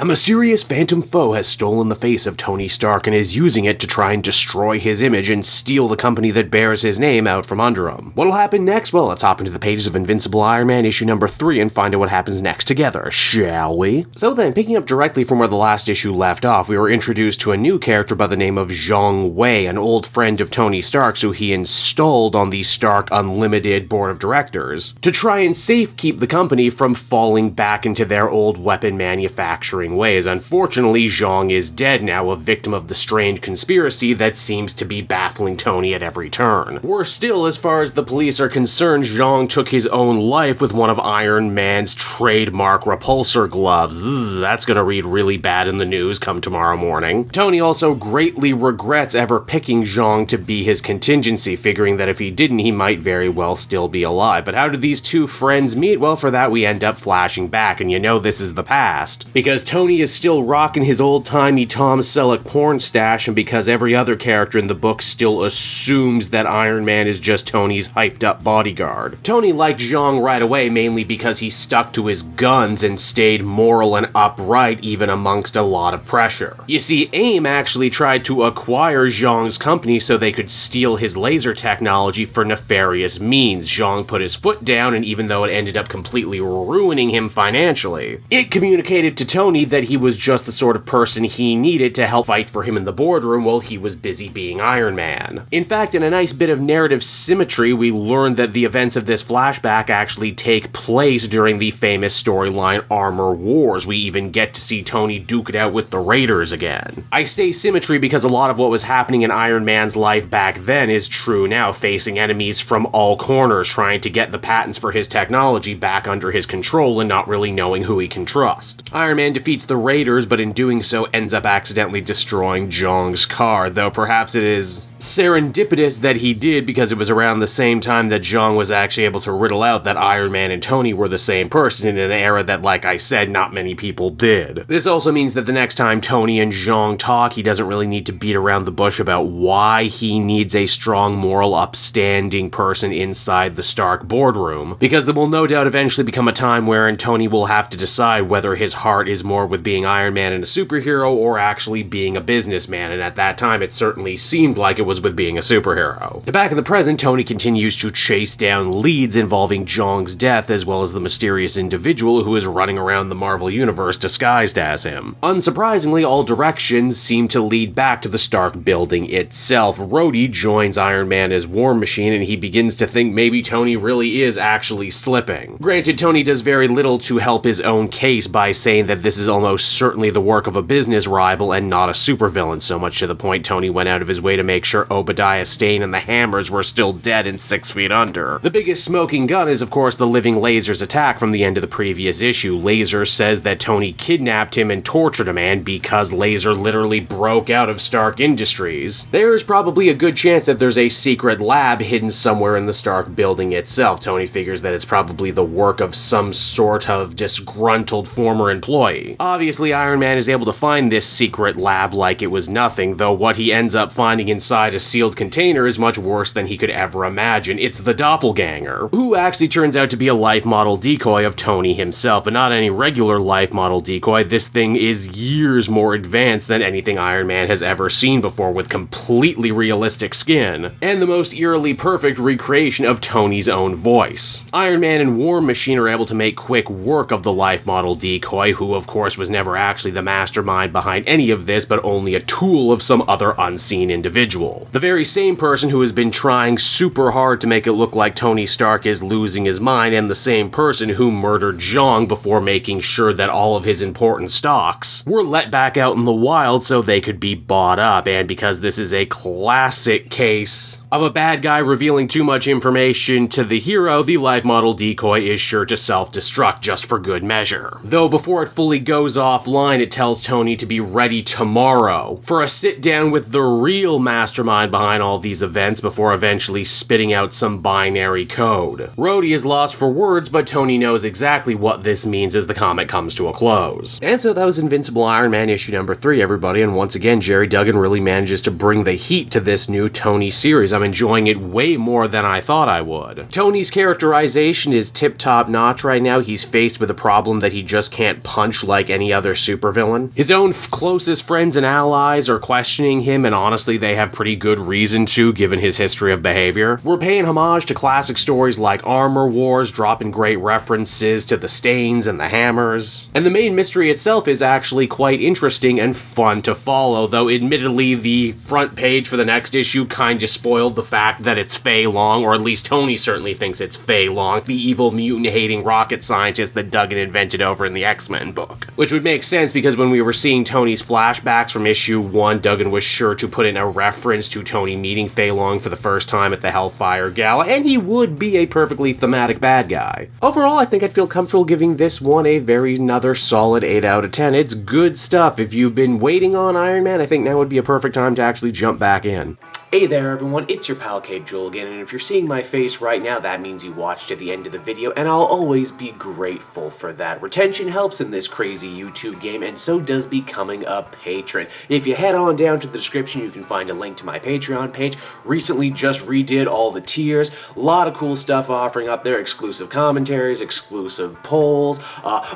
A mysterious phantom foe has stolen the face of Tony Stark and is using it to try and destroy his image and steal the company that bears his name out from under him. What'll happen next? Well, let's hop into the pages of Invincible Iron Man issue number 3 and find out what happens next together, shall we? So then, picking up directly from where the last issue left off, we were introduced to a new character by the name of Zhong Wei, an old friend of Tony Stark's who he installed on the Stark Unlimited board of directors to try and safekeep the company from falling back into their old weapon manufacturing ways. Unfortunately, Zhong is dead now, a victim of the strange conspiracy that seems to be baffling Tony at every turn. Worse still, as far as the police are concerned, Zhong took his own life with one of Iron Man's trademark repulsor gloves. That's gonna read really bad in the news come tomorrow morning. Tony also greatly regrets ever picking Zhong to be his contingency, figuring that if he didn't, he might very well still be alive. But how did these two friends meet? Well, for that we end up flashing back, and you know this is the past, because Tony is still rocking his old-timey Tom Selleck porn stash, and because every other character in the book still assumes that Iron Man is just Tony's hyped-up bodyguard. Tony liked Zhong right away, mainly because he stuck to his guns and stayed moral and upright even amongst a lot of pressure. You see, AIM actually tried to acquire Zhong's company so they could steal his laser technology for nefarious means. Zhong put his foot down, and even though it ended up completely ruining him financially, it communicated to Tony that he was just the sort of person he needed to help fight for him in the boardroom while he was busy being Iron Man. In fact, in a nice bit of narrative symmetry, we learned that the events of this flashback actually take place during the famous storyline Armor Wars. We even get to see Tony duke it out with the Raiders again. I say symmetry because a lot of what was happening in Iron Man's life back then is true now, facing enemies from all corners, trying to get the patents for his technology back under his control and not really knowing who he can trust. Iron Man defeats the Raiders, but in doing so ends up accidentally destroying Zhong's car, though perhaps it is serendipitous that he did because it was around the same time that Zhong was actually able to riddle out that Iron Man and Tony were the same person in an era that, like I said, not many people did. This also means that the next time Tony and Zhong talk, he doesn't really need to beat around the bush about why he needs a strong, moral, upstanding person inside the Stark boardroom, because there will no doubt eventually become a time wherein Tony will have to decide whether his heart is more with being Iron Man and a superhero or actually being a businessman, and at that time it certainly seemed like it was with being a superhero. Back in the present, Tony continues to chase down leads involving Zhong's death as well as the mysterious individual who is running around the Marvel Universe disguised as him. Unsurprisingly, all directions seem to lead back to the Stark building itself. Rhodey joins Iron Man as Warmachine, and he begins to think maybe Tony really is actually slipping. Granted, Tony does very little to help his own case by saying that this is almost certainly the work of a business rival and not a supervillain, so much to the point Tony went out of his way to make sure Obadiah Stane and the Hammers were still dead and 6 feet under. The biggest smoking gun is, of course, the living Laser's attack from the end of the previous issue. Laser says that Tony kidnapped him and tortured him, and because Laser literally broke out of Stark Industries, there's probably a good chance that there's a secret lab hidden somewhere in the Stark building itself. Tony figures that it's probably the work of some sort of disgruntled former employee. Obviously, Iron Man is able to find this secret lab like it was nothing, though what he ends up finding inside a sealed container is much worse than he could ever imagine. It's the doppelganger, who actually turns out to be a life model decoy of Tony himself, and not any regular life model decoy. This thing is years more advanced than anything Iron Man has ever seen before, with completely realistic skin, and the most eerily perfect recreation of Tony's own voice. Iron Man and Warmachine are able to make quick work of the life model decoy, who of course was never actually the mastermind behind any of this, but only a tool of some other unseen individual. The very same person who has been trying super hard to make it look like Tony Stark is losing his mind, and the same person who murdered Zhong before making sure that all of his important stocks were let back out in the wild so they could be bought up. And because this is a classic case of a bad guy revealing too much information to the hero, the life model decoy is sure to self-destruct just for good measure. Though before it fully goes offline, it tells Tony to be ready tomorrow for a sit-down with the real mastermind behind all these events before eventually spitting out some binary code. Rhodey is lost for words, but Tony knows exactly what this means as the comic comes to a close. And so that was Invincible Iron Man issue number 3, everybody, and once again, Jerry Duggan really manages to bring the heat to this new Tony series. I'm I'm enjoying it way more than I thought I would. Tony's characterization is tip-top notch right now. He's faced with a problem that he just can't punch like any other supervillain. His own closest friends and allies are questioning him, and honestly, they have pretty good reason to, given his history of behavior. We're paying homage to classic stories like Armor Wars, dropping great references to the Stains and the Hammers. And the main mystery itself is actually quite interesting and fun to follow, though admittedly the front page for the next issue kinda spoiled the fact that it's Fei Long, or at least Tony certainly thinks it's Fei Long, the evil mutant-hating rocket scientist that Duggan invented over in the X-Men book. Which would make sense because when we were seeing Tony's flashbacks from issue 1, Duggan was sure to put in a reference to Tony meeting Fei Long for the first time at the Hellfire Gala, and he would be a perfectly thematic bad guy. Overall, I think I'd feel comfortable giving this one another solid 8 out of 10. It's good stuff. If you've been waiting on Iron Man, I think now would be a perfect time to actually jump back in. Hey there everyone, it's your pal Cape Joel again, and if you're seeing my face right now, that means you watched to the end of the video, and I'll always be grateful for that. Retention helps in this crazy YouTube game, and so does becoming a patron. If you head on down to the description, you can find a link to my Patreon page. Recently just redid all the tiers, a lot of cool stuff offering up there, exclusive commentaries, exclusive polls,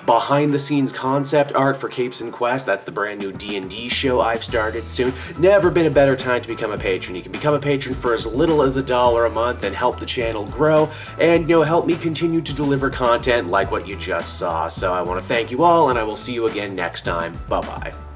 behind the scenes concept art for Capes and Quest, that's the brand new D&D show I've started soon. Never been a better time to become a patron. You can become a patron for as little as $1 a month and help the channel grow and, help me continue to deliver content like what you just saw. So I want to thank you all, and I will see you again next time. Bye-bye.